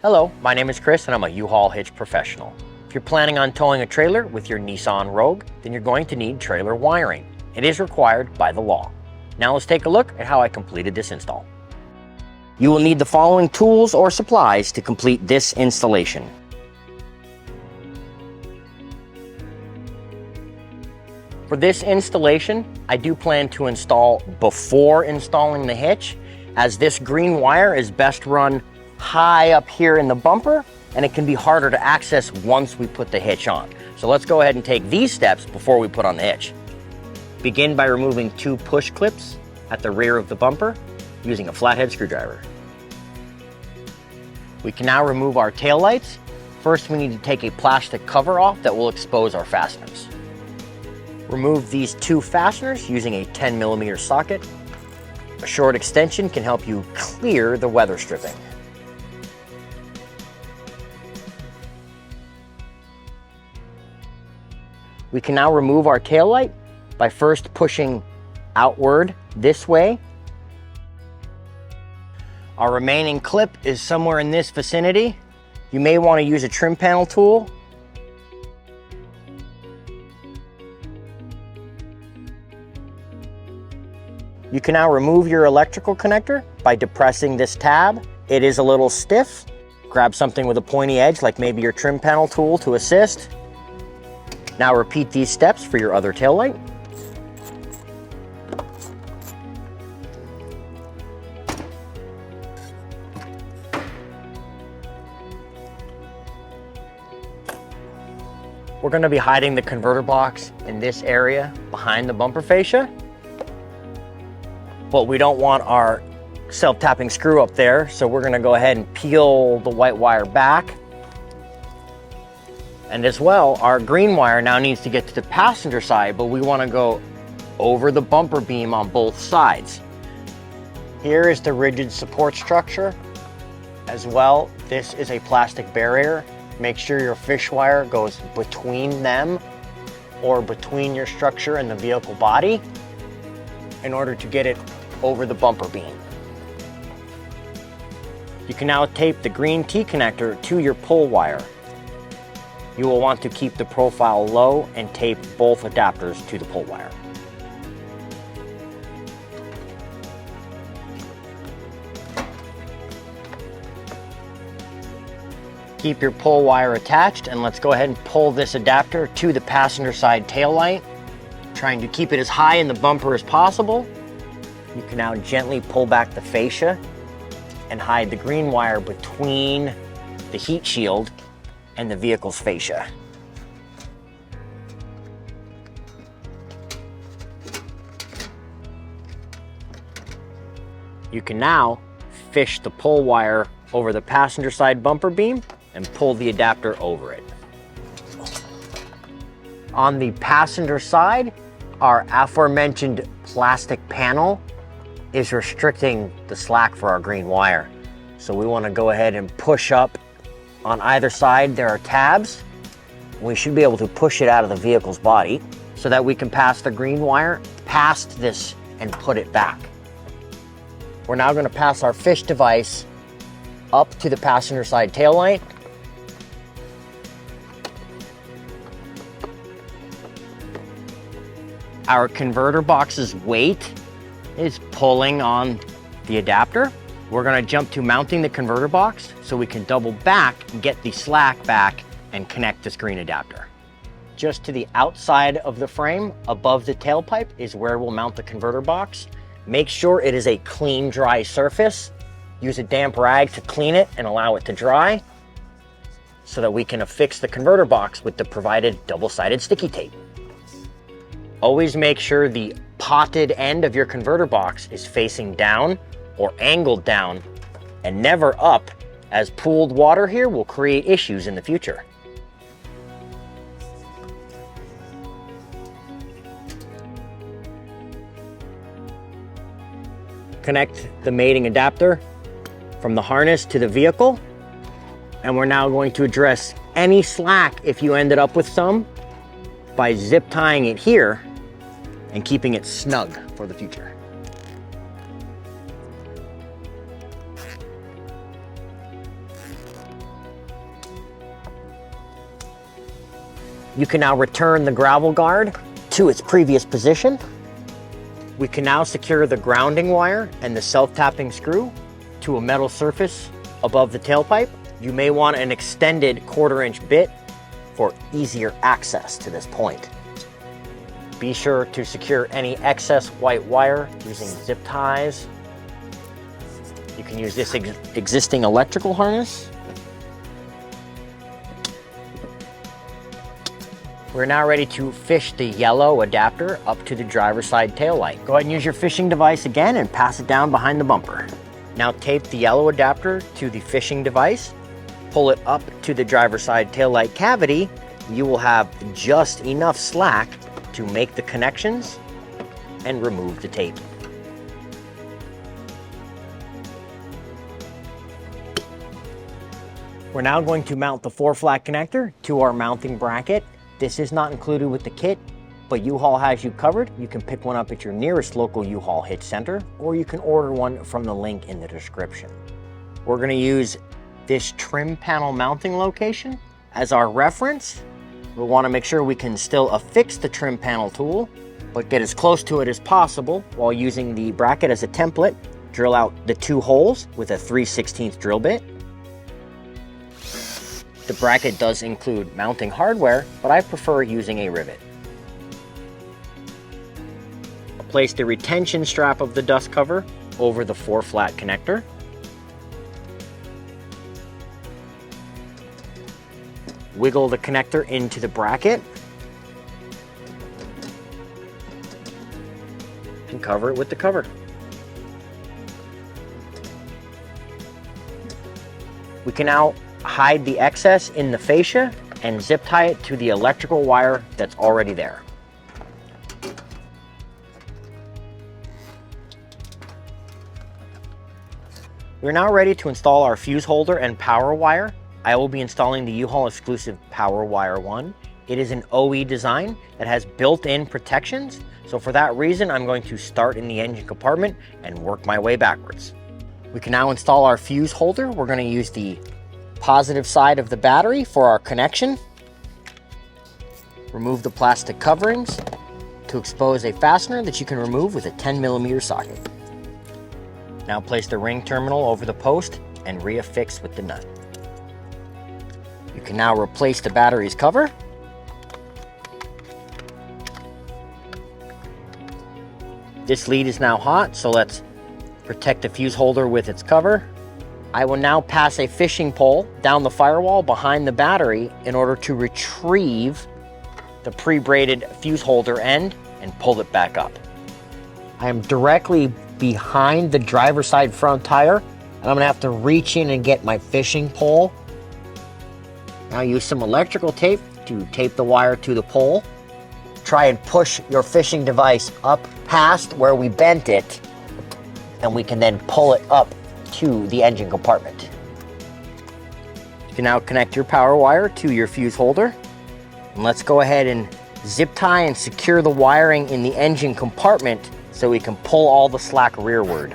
Hello, my name is Chris and I'm a U-Haul hitch professional. If you're planning on towing a trailer with your Nissan Rogue, then you're going to need trailer wiring. It is required by the law. Now let's take a look at how I completed this install. You will need the following tools or supplies to complete this installation. For this installation, I do plan to install before installing the hitch, as this green wire is best run high up here in the bumper, and it can be harder to access once we put the hitch on. So let's go ahead and take these steps before we put on the hitch. Begin by removing 2 push clips at the rear of the bumper using a flathead screwdriver. We can now remove our tail lights. First, we need to take a plastic cover off that will expose our fasteners. Remove these 2 fasteners using a 10mm socket. A short extension can help you clear the weather stripping. We can now remove our tail light by first pushing outward this way. Our remaining clip is somewhere in this vicinity. You may want to use a trim panel tool. You can now remove your electrical connector by depressing this tab. It is a little stiff. Grab something with a pointy edge, like maybe your trim panel tool, to assist. Now repeat these steps for your other tail light. We're going to be hiding the converter box in this area behind the bumper fascia. But we don't want our self-tapping screw up there, so we're going to go ahead and peel the white wire back. And as well, our green wire now needs to get to the passenger side, but we want to go over the bumper beam on both sides. Here is the rigid support structure. As well, this is a plastic barrier. Make sure your fish wire goes between them or between your structure and the vehicle body in order to get it over the bumper beam. You can now tape the green T-connector to your pull wire. You will want to keep the profile low and tape both adapters to the pull wire. Keep your pull wire attached, and let's go ahead and pull this adapter to the passenger side tail light, trying to keep it as high in the bumper as possible. You can now gently pull back the fascia and hide the green wire between the heat shield and the vehicle's fascia. You can now fish the pull wire over the passenger side bumper beam and pull the adapter over it. On the passenger side, our aforementioned plastic panel is restricting the slack for our green wire. So we want to go ahead and push up. On either side, there are tabs. We should be able to push it out of the vehicle's body so that we can pass the green wire past this and put it back. We're now going to pass our fish device up to the passenger side tail light. Our converter box's weight is pulling on the adapter. We're going to jump to mounting the converter box so we can double back and get the slack back and connect this green adapter. Just to the outside of the frame, above the tailpipe, is where we'll mount the converter box. Make sure it is a clean, dry surface. Use a damp rag to clean it and allow it to dry so that we can affix the converter box with the provided double-sided sticky tape. Always make sure the potted end of your converter box is facing down or angled down and never up, as pooled water here will create issues in the future. Connect the mating adapter from the harness to the vehicle, and we're now going to address any slack if you ended up with some by zip tying it here and keeping it snug for the future. You can now return the gravel guard to its previous position. We can now secure the grounding wire and the self-tapping screw to a metal surface above the tailpipe. You may want an extended 1/4-inch bit for easier access to this point. Be sure to secure any excess white wire using zip ties. You can use this existing electrical harness. We're now ready to fish the yellow adapter up to the driver's side tail light. Go ahead and use your fishing device again and pass it down behind the bumper. Now tape the yellow adapter to the fishing device, pull it up to the driver's side tail light cavity. You will have just enough slack to make the connections and remove the tape. We're now going to mount the 4-flat connector to our mounting bracket. This is not included with the kit, but U-Haul has you covered. You can pick one up at your nearest local U-Haul hitch center, or you can order one from the link in the description. We're going to use this trim panel mounting location as our reference. We'll want to make sure we can still affix the trim panel tool, but get as close to it as possible while using the bracket as a template. Drill out the 2 holes with a 3/16 drill bit. The bracket does include mounting hardware, but I prefer using a rivet. Place the retention strap of the dust cover over the 4-flat connector. Wiggle the connector into the bracket and cover it with the cover. We can now hide the excess in the fascia and zip tie it to the electrical wire that's already there. We're now ready to install our fuse holder and power wire. I will be installing the U-Haul exclusive Power Wire 1. It is an OE design that has built-in protections, so for that reason I'm going to start in the engine compartment and work my way backwards. We can now install our fuse holder. We're going to use the positive side of the battery for our connection. Remove the plastic coverings to expose a fastener that you can remove with a 10mm socket. Now place the ring terminal over the post and reaffix with the nut. You can now replace the battery's cover. This lead is now hot, so let's protect the fuse holder with its cover. I will now pass a fishing pole down the firewall behind the battery in order to retrieve the pre-braided fuse holder end and pull it back up. I am directly behind the driver's side front tire, and I'm gonna have to reach in and get my fishing pole. Now use some electrical tape to tape the wire to the pole. Try and push your fishing device up past where we bent it, and we can then pull it up to the engine compartment. You can now connect your power wire to your fuse holder. And let's go ahead and zip tie and secure the wiring in the engine compartment so we can pull all the slack rearward.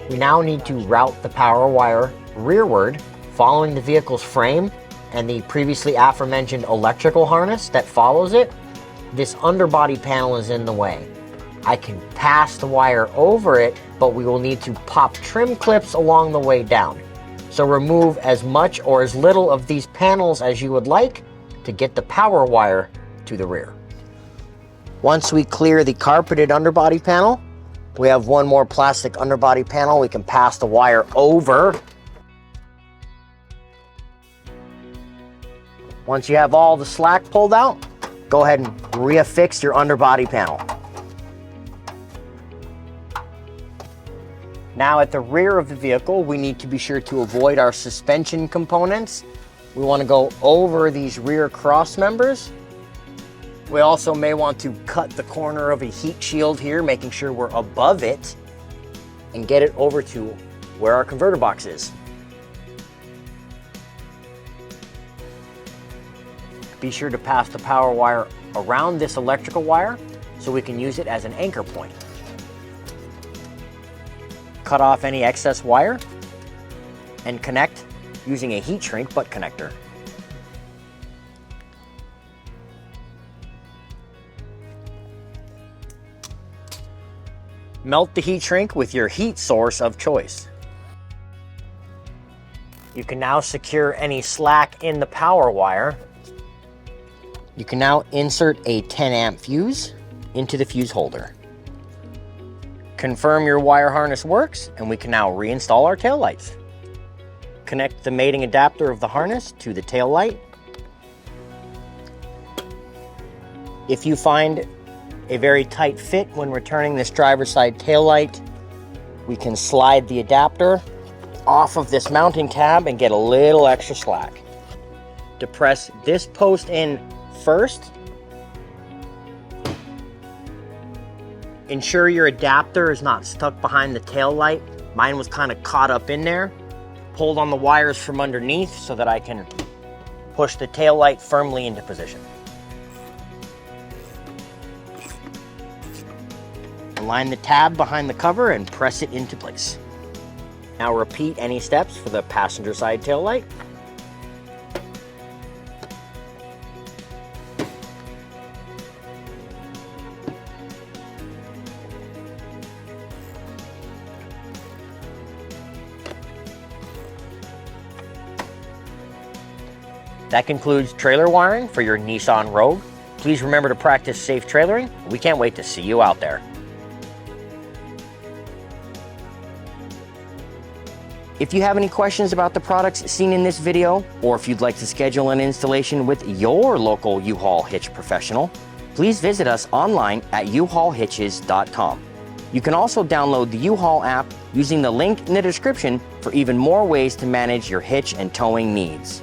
We now need to route the power wire rearward, following the vehicle's frame and the previously aforementioned electrical harness that follows it. This underbody panel is in the way. I can pass the wire over it, but we will need to pop trim clips along the way down. So remove as much or as little of these panels as you would like to get the power wire to the rear. Once we clear the carpeted underbody panel, we have one more plastic underbody panel we can pass the wire over. Once you have all the slack pulled out, go ahead and reaffix your underbody panel. Now at the rear of the vehicle, we need to be sure to avoid our suspension components. We want to go over these rear cross members. We also may want to cut the corner of a heat shield here, making sure we're above it, and get it over to where our converter box is. Be sure to pass the power wire around this electrical wire so we can use it as an anchor point. Cut off any excess wire and connect using a heat shrink butt connector. Melt the heat shrink with your heat source of choice. You can now secure any slack in the power wire. You can now insert a 10 amp fuse into the fuse holder. Confirm your wire harness works, and we can now reinstall our tail lights. Connect the mating adapter of the harness to the tail light. If you find a very tight fit when returning this driver's side tail light, we can slide the adapter off of this mounting tab and get a little extra slack. To press this post in first, ensure your adapter is not stuck behind the tail light. Mine was kind of caught up in there. Pulled on the wires from underneath so that I can push the tail light firmly into position. Align the tab behind the cover and press it into place. Now repeat any steps for the passenger side tail light. That concludes trailer wiring for your Nissan Rogue. Please remember to practice safe trailering. We can't wait to see you out there. If you have any questions about the products seen in this video, or if you'd like to schedule an installation with your local U-Haul hitch professional, please visit us online at uhaulhitches.com. You can also download the U-Haul app using the link in the description for even more ways to manage your hitch and towing needs.